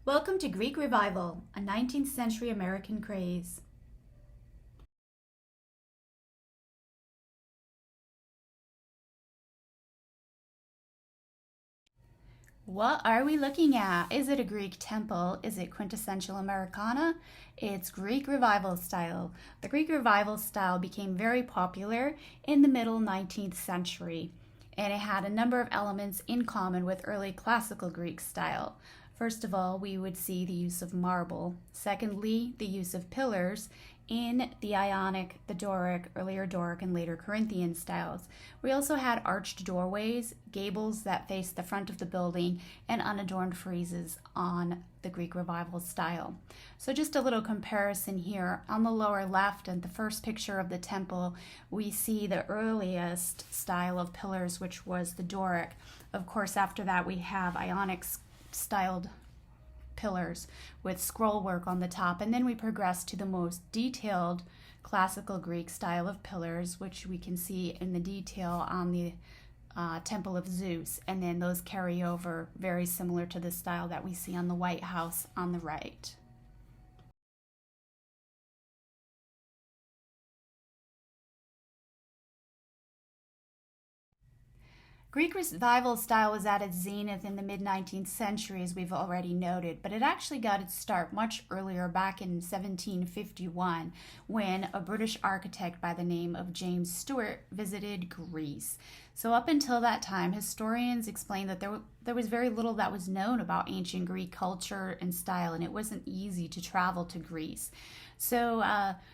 Welcome to Greek Revival, a 19th century American craze. What are we looking at? Is it a Greek temple? Is it quintessential Americana? It's Greek Revival style. The Greek Revival style became very popular in the middle 19th century, and it had a number of elements in common with early classical Greek style. First of all, we would see the use of marble. Secondly, the use of pillars in the Ionic, the Doric, earlier Doric, and later Corinthian styles. We also had arched doorways, gables that faced the front of the building, and unadorned friezes on the Greek Revival style. So just a little comparison here. On the lower left and the first picture of the temple, we see the earliest style of pillars, which was the Doric. Of course, after that we have Ionic styled pillars with scroll work on the top, and then we progress to the most detailed classical Greek style of pillars, which we can see in the detail on the Temple of Zeus, and then those carry over very similar to the style that we see on the White House on the right. Greek Revival style was at its zenith in the mid 19th century, as we've already noted, but it actually got its start much earlier, back in 1751, when a British architect by the name of James Stewart visited Greece. So, up until that time, historians explained that there was very little that was known about ancient Greek culture and style, and it wasn't easy to travel to Greece. So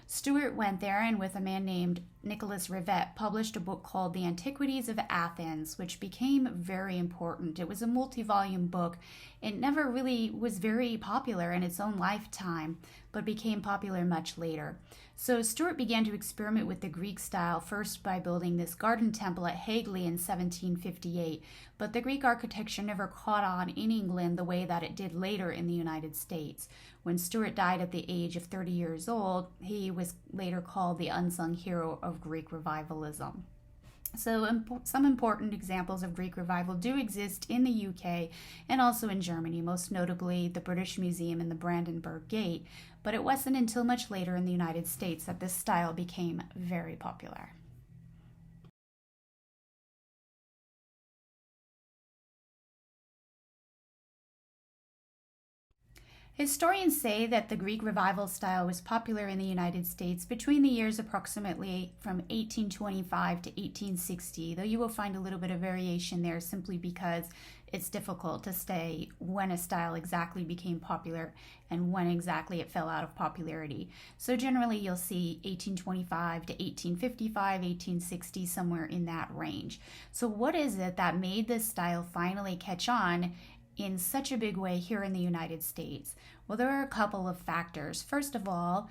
Stewart went there, and with a man named Nicholas Rivet, published a book called The Antiquities of Athens, which became very important. It was a multi-volume book. It never really was very popular in its own lifetime, but became popular much later. So Stewart began to experiment with the Greek style, first by building this garden temple at Hagley in 1758, but the Greek architecture never caught on in England the way that it did later in the United States. When Stewart died at the age of 30 years old, he was later called the unsung hero of Greek revivalism. So, some important examples of Greek revival do exist in the UK and also in Germany, most notably the British Museum and the Brandenburg Gate, but it wasn't until much later in the United States that this style became very popular. Historians say that the Greek revival style was popular in the United States between the years approximately from 1825 to 1860, though you will find a little bit of variation there simply because it's difficult to say when a style exactly became popular and when exactly it fell out of popularity. So generally you'll see 1825 to 1855, 1860, somewhere in that range. So what is it that made this style finally catch on in such a big way here in the United States? Well, there are a couple of factors. First of all,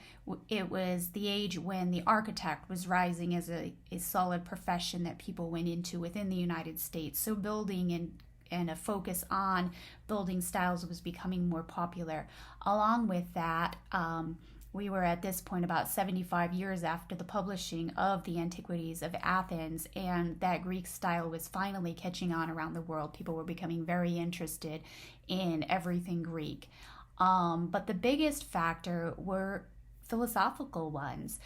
it was the age when the architect was rising as a solid profession that people went into within the United States. So building and a focus on building styles was becoming more popular. Along with that, we were at this point about 75 years after the publishing of the Antiquities of Athens, and that Greek style was finally catching on around the world. People were becoming very interested in everything Greek. But the biggest factor were philosophical ones.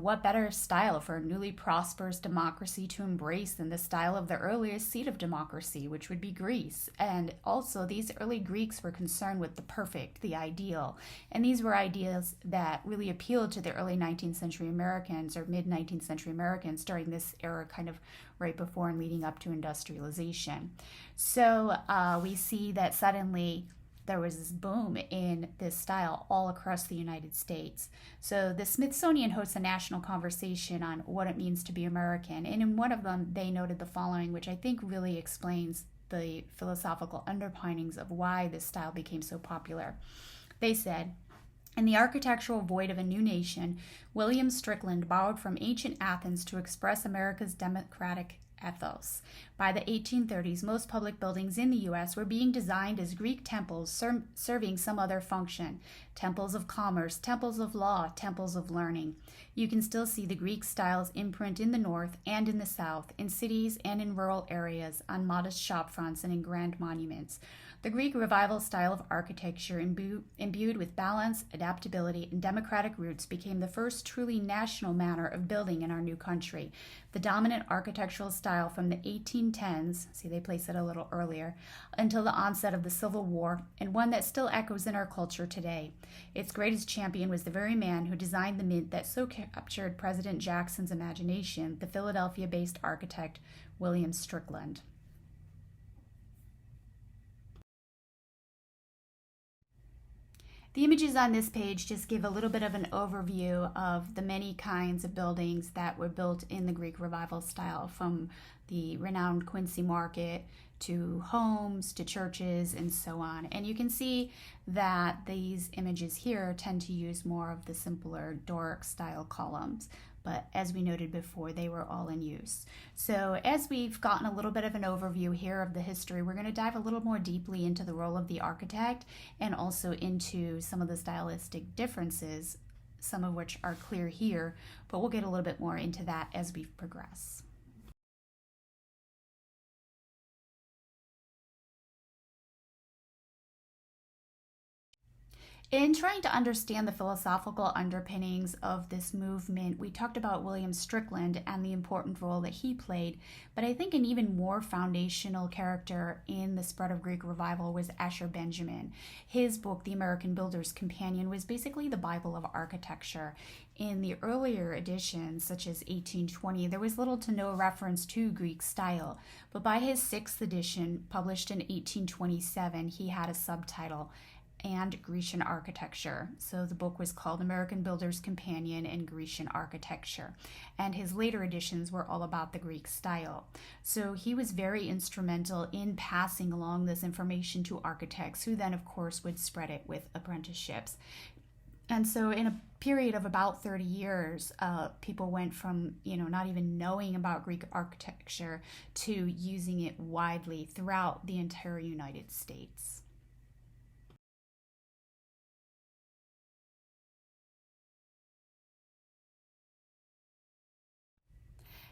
What better style for a newly prosperous democracy to embrace than the style of the earliest seat of democracy, which would be Greece? And also, these early Greeks were concerned with the perfect, the ideal. And these were ideas that really appealed to the early 19th century Americans or mid 19th century Americans during this era, kind of right before and leading up to industrialization. So we see that suddenly there was this boom in this style all across the United States. So the Smithsonian hosts a national conversation on what it means to be American. And in one of them, they noted the following, which I think really explains the philosophical underpinnings of why this style became so popular. They said, in the architectural void of a new nation, William Strickland borrowed from ancient Athens to express America's democratic ethos. By the 1830s, most public buildings in the U.S. were being designed as Greek temples serving some other function: temples of commerce, temples of law, temples of learning. You can still see the Greek style's imprint in the North and in the South, in cities and in rural areas, on modest shop fronts and in grand monuments. The Greek Revival style of architecture, imbued with balance, adaptability, and democratic roots, became the first truly national manner of building in our new country. The dominant architectural style from the 1810s, see they place it a little earlier, until the onset of the Civil War, and one that still echoes in our culture today. Its greatest champion was the very man who designed the mint that so captured President Jackson's imagination, the Philadelphia-based architect William Strickland. The images on this page just give a little bit of an overview of the many kinds of buildings that were built in the Greek Revival style, from the renowned Quincy Market to homes to churches and so on. And you can see that these images here tend to use more of the simpler Doric style columns. But as we noted before, they were all in use. So as we've gotten a little bit of an overview here of the history, we're going to dive a little more deeply into the role of the architect and also into some of the stylistic differences, some of which are clear here, but we'll get a little bit more into that as we progress. In trying to understand the philosophical underpinnings of this movement, we talked about William Strickland and the important role that he played, but I think an even more foundational character in the spread of Greek revival was Asher Benjamin. His book, The American Builder's Companion, was basically the Bible of architecture. In the earlier editions, such as 1820, there was little to no reference to Greek style, but by his sixth edition, published in 1827, he had a subtitle, and Grecian Architecture. So the book was called American Builder's Companion and Grecian Architecture. And his later editions were all about the Greek style. So he was very instrumental in passing along this information to architects, who then, of course, would spread it with apprenticeships. And so in a period of about 30 years, people went from, not even knowing about Greek architecture to using it widely throughout the entire United States.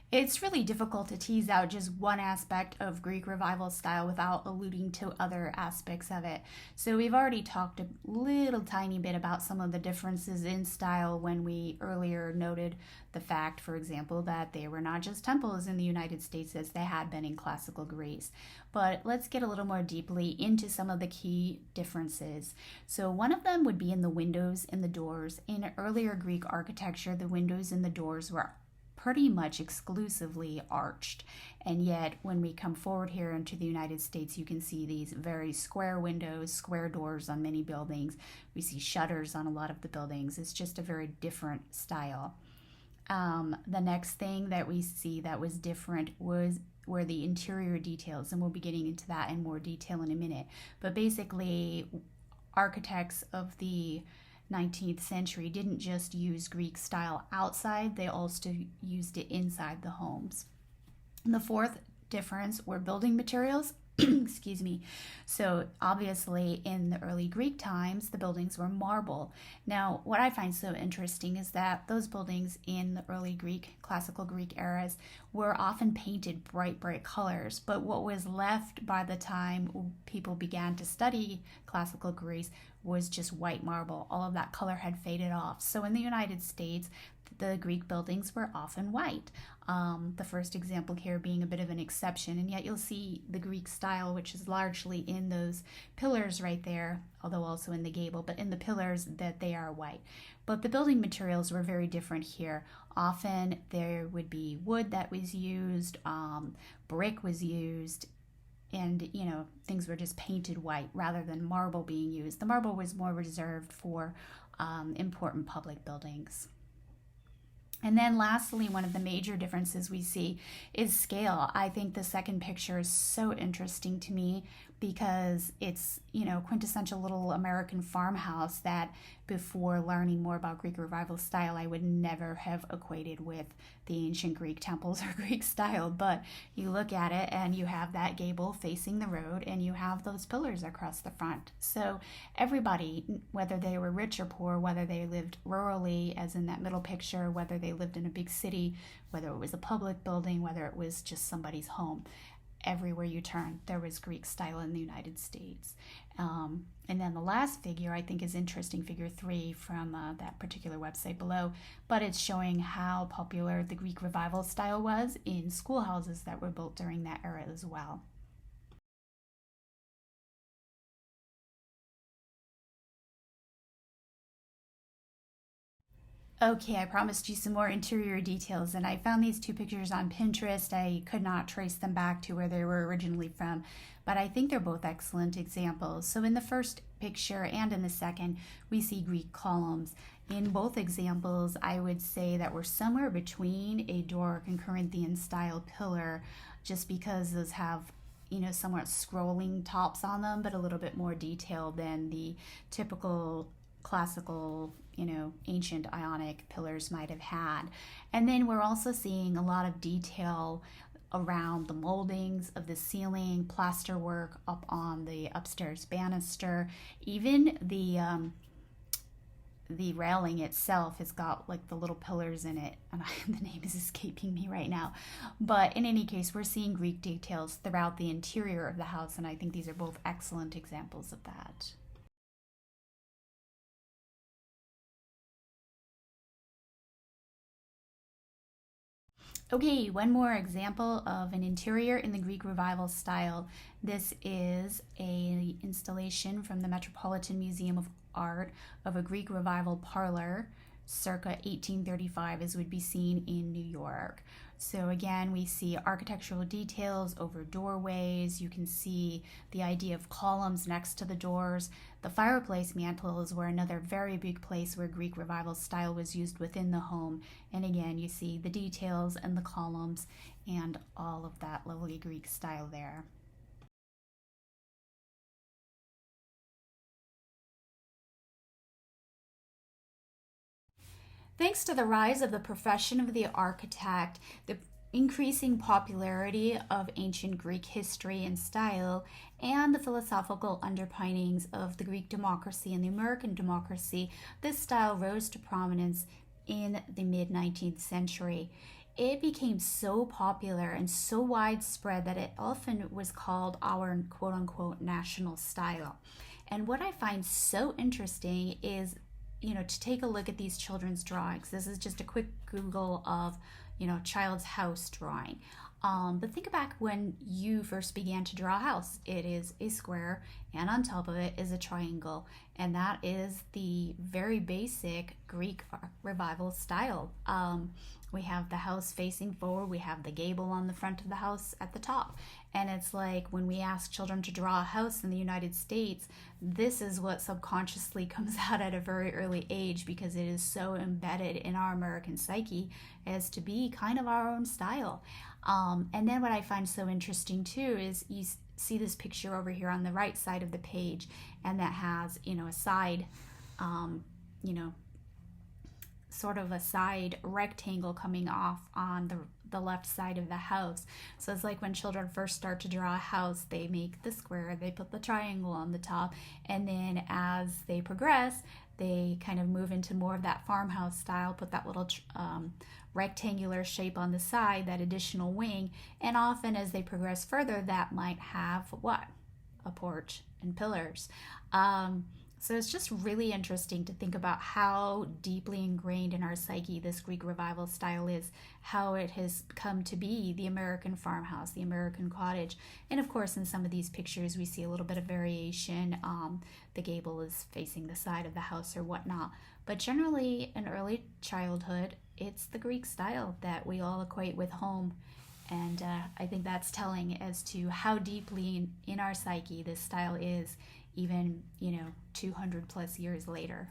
It's really difficult to tease out just one aspect of Greek revival style without alluding to other aspects of it. So we've already talked a little tiny bit about some of the differences in style when we earlier noted the fact, for example, that they were not just temples in the United States as they had been in classical Greece. But let's get a little more deeply into some of the key differences. So one of them would be in the windows and the doors. In earlier Greek architecture, the windows and the doors were pretty much exclusively arched. And yet, when we come forward here into the United States, you can see these very square windows, square doors on many buildings. We see shutters on a lot of the buildings. It's just a very different style. The next thing that we see that was different were the interior details, and we'll be getting into that in more detail in a minute. But basically, architects of the 19th century didn't just use Greek style outside, they also used it inside the homes. And the fourth difference were building materials. Excuse me. So obviously in the early Greek times, the buildings were marble. Now, what I find so interesting is that those buildings in the early classical Greek eras were often painted bright colors. But what was left by the time people began to study classical Greece was just white marble. All of that color had faded off. So in the United States, the Greek buildings were often white. The first example here being a bit of an exception, and yet you'll see the Greek style, which is largely in those pillars right there, although also in the gable, but in the pillars that they are white. But the building materials were very different here. Often there would be wood that was used, brick was used, and things were just painted white rather than marble being used. The marble was more reserved for important public buildings. And then lastly, one of the major differences we see is scale. I think the second picture is so interesting to me because it's, quintessential little American farmhouse that before learning more about Greek revival style, I would never have equated with the ancient Greek temples or Greek style. But you look at it and you have that gable facing the road and you have those pillars across the front. So everybody, whether they were rich or poor, whether they lived rurally, as in that middle picture, whether they lived in a big city, whether it was a public building, whether it was just somebody's home, everywhere you turn, there was Greek style in the United States. And then the last figure I think is interesting, figure 3 from that particular website below, but it's showing how popular the Greek revival style was in schoolhouses that were built during that era as well. Okay, I promised you some more interior details, and I found these two pictures on Pinterest. I could not trace them back to where they were originally from, but I think they're both excellent examples. So, in the first picture and in the second, we see Greek columns. In both examples, I would say that we're somewhere between a Doric and Corinthian style pillar, just because those have somewhat scrolling tops on them, but a little bit more detail than the typical classical, ancient Ionic pillars might have had. And then we're also seeing a lot of detail around the moldings of the ceiling, plaster work up on the upstairs banister, even the railing itself has got like the little pillars in it, and the name is escaping me right now. But in any case, we're seeing Greek details throughout the interior of the house, and I think these are both excellent examples of that. Okay, one more example of an interior in the Greek Revival style. This is a installation from the Metropolitan Museum of Art of a Greek Revival parlor circa 1835, as would be seen in New York. So again, we see architectural details over doorways. You can see the idea of columns next to the doors. The fireplace mantle is where another very big place where Greek Revival style was used within the home. And again, you see the details and the columns and all of that lovely Greek style there. Thanks to the rise of the profession of the architect, the increasing popularity of ancient Greek history and style, and the philosophical underpinnings of the Greek democracy and the American democracy, this style rose to prominence in the mid 19th century. It became so popular and so widespread that it often was called our quote unquote national style. And what I find so interesting is, to take a look at these children's drawings. This is just a quick Google of, child's house drawing. But think back when you first began to draw a house. It is a square, and on top of it is a triangle. And that is the very basic Greek revival style. We have the house facing forward, we have the gable on the front of the house at the top. And it's like when we ask children to draw a house in the United States, this is what subconsciously comes out at a very early age because it is so embedded in our American psyche as to be kind of our own style. And then what I find so interesting too is you see this picture over here on the right side of the page, and that has, a side, um, you know, sort of a side rectangle coming off on the left side of the house. So it's like when children first start to draw a house, they make the square, they put the triangle on the top, and then as they progress, they kind of move into more of that farmhouse style, put that little rectangular shape on the side, that additional wing, and often as they progress further, that might have what? A porch and pillars. So it's just really interesting to think about how deeply ingrained in our psyche this Greek revival style is, how it has come to be the American farmhouse, the American cottage. And of course, in some of these pictures, we see a little bit of variation. The gable is facing the side of the house or whatnot. But generally, in early childhood, it's the Greek style that we all equate with home. And I think that's telling as to how deeply in our psyche this style is, even 200 plus years later.